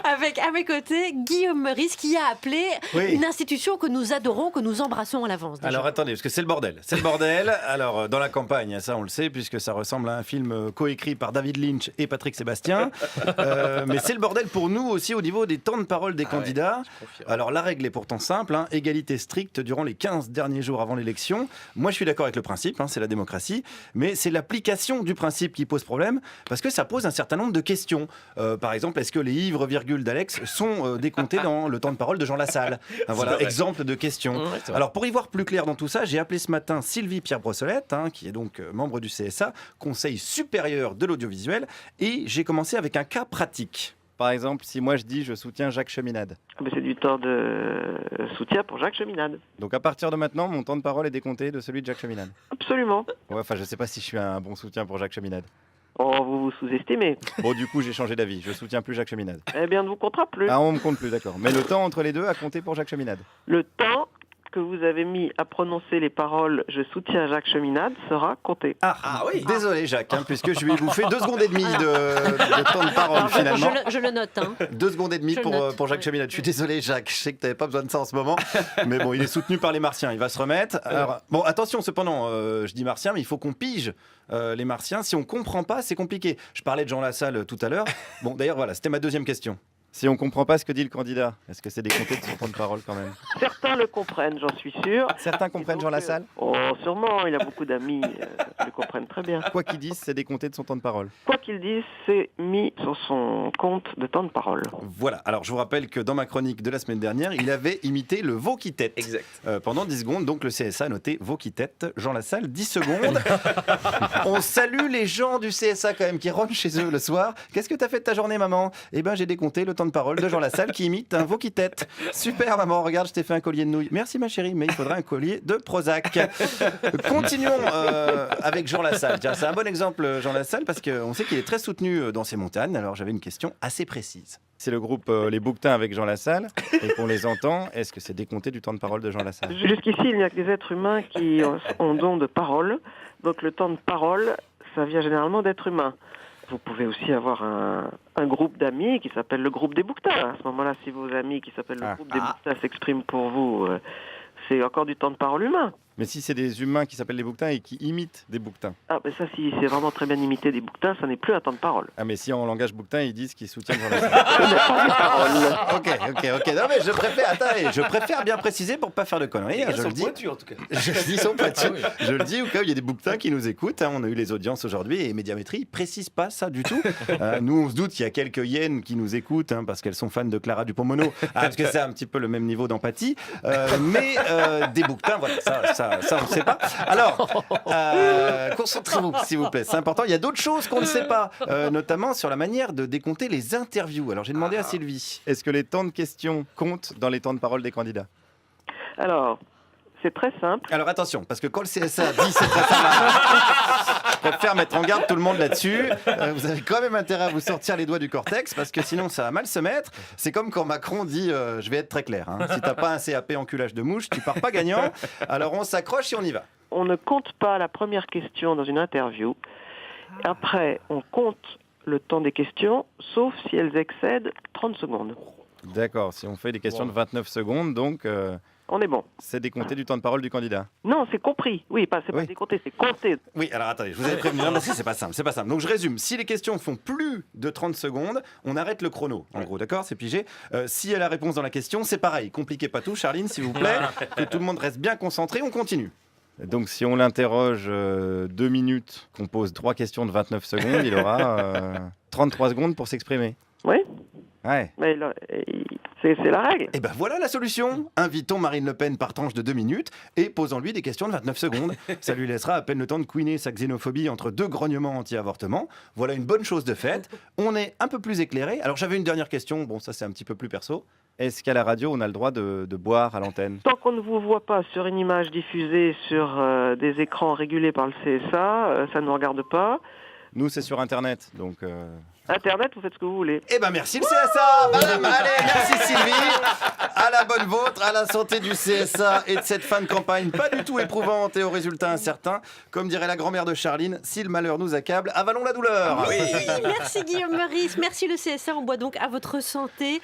Avec à mes côtés Guillaume Meurice qui a appelé une institution que nous adorons, que nous embrassons à l'avance. Déjà. Alors attendez, parce que c'est le bordel. C'est le bordel. Alors dans la campagne, ça on le sait, puisque ça ressemble à un film coécrit par David Lynch et Patrick Sébastien. Mais c'est le bordel pour nous aussi au niveau des temps de parole des candidats. Alors la règle est pourtant simple, égalité stricte durant les 15 derniers jours avant l'élection. Moi je suis d'accord avec le principe, c'est la démocratie, mais c'est l'application du principe qui pose problème, parce que ça pose un certain nombre de questions. Par exemple, est-ce que les ivres virgules d'Alex sont décomptés dans le temps de parole de Jean Lassalle? Voilà, exemple de questions. Alors pour y voir plus clair dans tout ça, j'ai appelé ce matin Sylvie Pierre Brossolette, qui est donc membre du CSA, Conseil supérieur de l'audiovisuel, et j'ai commencé avec un cas pratique. Par exemple, si moi je dis je soutiens Jacques Cheminade. C'est du temps de soutien pour Jacques Cheminade. Donc à partir de maintenant, mon temps de parole est décompté de celui de Jacques Cheminade. Absolument. Ouais, enfin je sais pas si je suis un bon soutien pour Jacques Cheminade. Oh, vous vous sous-estimez. Bon, du coup, j'ai changé d'avis. Je soutiens plus Jacques Cheminade. Eh bien, on ne vous comptera plus. Ah, on me compte plus, d'accord. Mais le temps entre les deux a compté pour Jacques Cheminade. Le temps que vous avez mis à prononcer les paroles « Je soutiens Jacques Cheminade » sera compté. Ah oui. Désolé, Jacques, puisque je lui ai bouffé 2 secondes et demie de temps de parole, finalement. Je le note. 2 secondes et demie pour Jacques Cheminade. Je suis désolé, Jacques. Je sais que tu n'avais pas besoin de ça en ce moment. Mais bon, il est soutenu par les Martiens. Il va se remettre. Alors, bon, attention, cependant, je dis Martiens, mais il faut qu'on pige les Martiens. Si on ne comprend pas, c'est compliqué. Je parlais de Jean Lassalle tout à l'heure. Bon, d'ailleurs, voilà, c'était ma deuxième question. Si on ne comprend pas ce que dit le candidat, est-ce que c'est décompté de son temps de parole quand même? Certains le comprennent, j'en suis sûr. Certains comprennent Jean Lassalle? Oh, sûrement, il a beaucoup d'amis qui le comprennent très bien. Quoi qu'il dise, c'est décompté de son temps de parole. Quoi qu'il dise, c'est mis sur son compte de temps de parole. Voilà, alors je vous rappelle que dans ma chronique de la semaine dernière, il avait imité le veau qui tête. Exact. Pendant 10 secondes, donc le CSA a noté veau qui tête, Jean Lassalle, 10 secondes. On salue les gens du CSA quand même qui rentrent chez eux le soir. Qu'est-ce que t'as fait de ta journée, maman? Eh ben j'ai décompté le temps de parole de Jean Lassalle qui imite un veau qui tête. Super maman, regarde, je t'ai fait un collier de nouilles. Merci ma chérie, mais il faudra un collier de Prozac. Continuons avec Jean Lassalle. Tiens, c'est un bon exemple Jean Lassalle parce qu'on sait qu'il est très soutenu dans ses montagnes. Alors j'avais une question assez précise. C'est le groupe Les Bouquetins avec Jean Lassalle et qu'on les entend. Est-ce que c'est décompté du temps de parole de Jean Lassalle? Jusqu'ici, il n'y a que des êtres humains qui ont don de parole. Donc le temps de parole, ça vient généralement d'êtres humains. Vous pouvez aussi avoir un groupe d'amis qui s'appelle le groupe des Bouquetins. À ce moment-là, si vos amis qui s'appellent le groupe des Bouquetins s'expriment pour vous, c'est encore du temps de parole humain. Mais si c'est des humains qui s'appellent les Bouquetins et qui imitent des Bouquetins. Ah, ben ça, si c'est vraiment très bien imité des Bouquetins, ça n'est plus un temps de parole. Ah, mais si en langage Bouquetin, ils disent qu'ils soutiennent Jean Lassalle. Ok. Non, mais je préfère bien préciser pour pas faire de conneries. Ils sont pointus, en tout cas. Ils sont pointus. Je le dis au cas où il y a des Bouquetins qui nous écoutent. On a eu les audiences aujourd'hui et Médiamétrie ne précise pas ça du tout. Nous, on se doute qu'il y a quelques hyènes qui nous écoutent parce qu'elles sont fans de Clara Dupont-Mono. Parce que c'est un petit peu le même niveau d'empathie. Mais des Bouquetins, voilà, ça on ne sait pas. Alors, concentrez-vous, s'il vous plaît. C'est important. Il y a d'autres choses qu'on ne sait pas, notamment sur la manière de décompter les interviews. Alors, j'ai demandé à Sylvie, est-ce que les temps de questions comptent dans les temps de parole des candidats? Alors, c'est très simple. Alors, attention, parce que quand le CSA dit c'est très simple, je préfère mettre en garde tout le monde là-dessus. Vous avez quand même intérêt à vous sortir les doigts du cortex, parce que sinon, ça va mal se mettre. C'est comme quand Macron dit je vais être très clair. Si t'as pas un CAP enculage de mouche, tu pars pas gagnant. Alors, on s'accroche et on y va. On ne compte pas la première question dans une interview. Après, on compte le temps des questions, sauf si elles excèdent 30 secondes. D'accord, si on fait des questions de 29 secondes, donc... on est bon. C'est décompté du temps de parole du candidat. Non, c'est compris. Oui, c'est pas décompté, c'est compté. Oui, alors attendez, je vous avais prévenu. Non, c'est pas simple, c'est pas simple. Donc je résume. Si les questions font plus de 30 secondes, on arrête le chrono. En gros, d'accord, c'est pigé. Si elle a la réponse dans la question, c'est pareil. Compliquez pas tout, Charline, s'il vous plaît. Que tout le monde reste bien concentré, on continue. Donc si on l'interroge 2 minutes, qu'on pose 3 questions de 29 secondes, il aura 33 secondes pour s'exprimer. Oui. Ouais. Mais là, c'est la règle. Et ben voilà la solution. Invitons Marine Le Pen par tranche de 2 minutes et posons-lui des questions de 29 secondes. Ça lui laissera à peine le temps de couiner sa xénophobie entre 2 grognements anti-avortement. Voilà une bonne chose de faite. On est un peu plus éclairé. Alors j'avais une dernière question. Bon, ça c'est un petit peu plus perso. Est-ce qu'à la radio, on a le droit de boire à l'antenne? Tant qu'on ne vous voit pas sur une image diffusée sur des écrans régulés par le CSA, ça ne nous regarde pas. Nous, c'est sur Internet. Donc, Internet, vous faites ce que vous voulez. Eh ben merci le CSA, madame. Allez, merci Sylvie. À la bonne vôtre, à la santé du CSA et de cette fin de campagne pas du tout éprouvante et aux résultats incertains. Comme dirait la grand-mère de Charline, si le malheur nous accable, avalons la douleur. Oui, merci Guillaume Meurice, merci le CSA. On boit donc à votre santé.